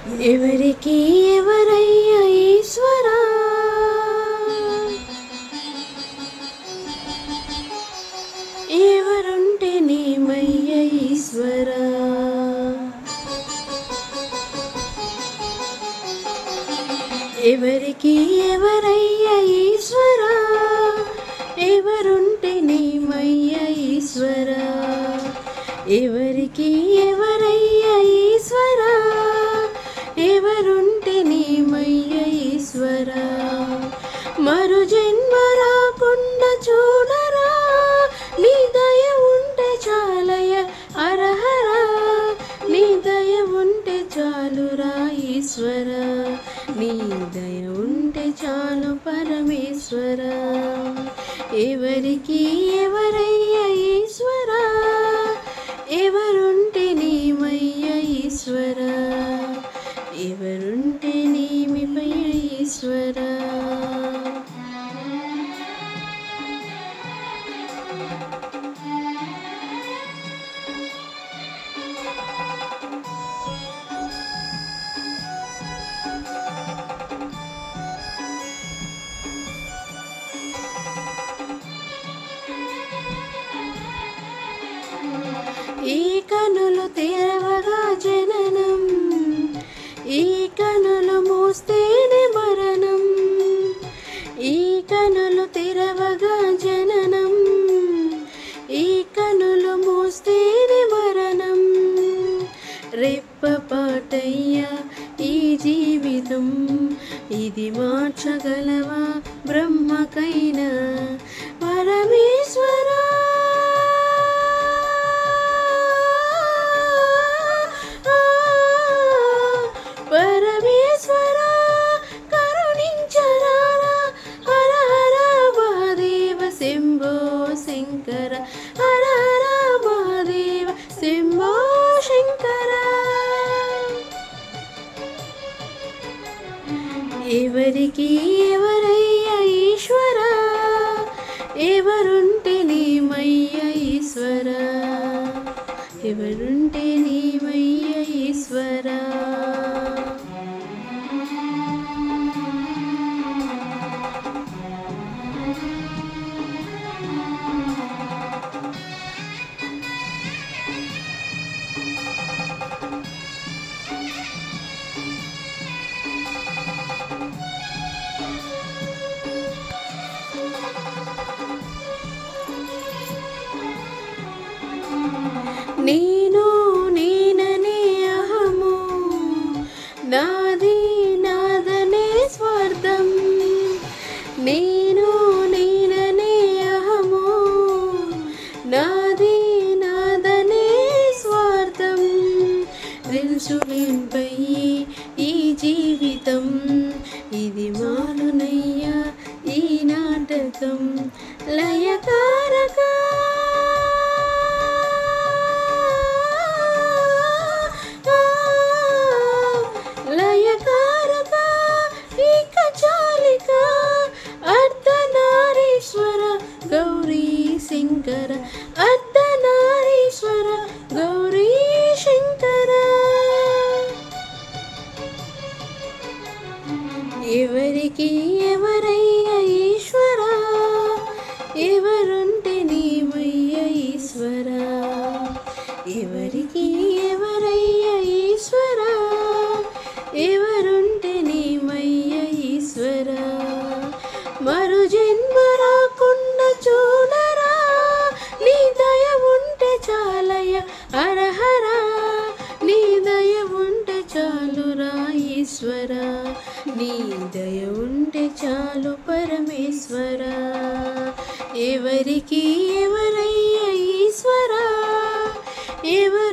ఎవరికి ఎవరయ్య ఈశ్వరా, ఎవరుంటే నీమయ్య ఈశ్వరా. ఎవరికి ఎవరయ్య ఈశ్వరా, ఎవరుంటే నీమయ్య ఈశ్వరా. ఎవరికి ఎవరయ్య ఈశ్వరా, ఎవరుంటే నీమయ్య ఈశ్వరా. మరు జన్మ రాకుండా చూడరా, నీ దయ ఉంటే చాలయ హరహరా. నీ దయ ఉంటే చాలురా ఈశ్వరా, నీ దయ ఉంటే చాలు పరమేశ్వరా. ఎవరికి ఎవరయ్య ఈశ్వరా, ఎవరుంటే నీమయ్య ఈశ్వరా. ఎవరుంటే నీమిపై ఈశ్వరా. ఈ కనులు తెరవగా జననం, ఈ కనులు మూస్తేనే మరణం. ఈ కనులు తెరవగా జననం, ఈ కనులు మూస్తేనే మరణం. రెప్పపాటయ్యా ఈ జీవితం, ఇది మార్చగలవా బ్రహ్మకైనా. పరమేశ్వరా పరమేశ్వరా కరుణించరారా. హర హర మహాదేవ శంభో శంకర, హర హర మహాదేవ శంభో శంకర. ఎవరికి ఎవరయ్య ఈశ్వరా, ఎవరుంటే నీమయ్య ఈశ్వరా. ఎవరుంటే నీమయ్య ఈశ్వరా. నేను నేననే అహము, నాది నాదనే స్వార్థం. నేను నేననే అహము, నాది నాదనే స్వార్థం. తెలుసులేంపై ఈ జీవితం, ఇది మానునయ్యా ఈ నాటకం. లయకారక లయకారక ఏక చాలిక, అర్ధనారీశ్వర గౌరీ శంకర. అర్ధనారీశ్వర గౌరీ శంకర. ఎవరికి ఎవరయ్య ఈశ్వరా, ఎవరుంటే నీమయ్య ఈశ్వరా. ఎవరికి ఎవరయ్య ఈశ్వరా, ఎవరుంటే నీమయ్య ఈశ్వరా. మరు జన్మ రాకుండా చూడరా, నీ దయ ఉంటే చాలయ హరహరా. నీ దయ ఉంటే చాలురా ఈశ్వరా, నీ దయ ఉంటే చాలు పరమేశ్వరా. ఎవరికి ఎవరయ్య ఈశ్వరా, ఎవరు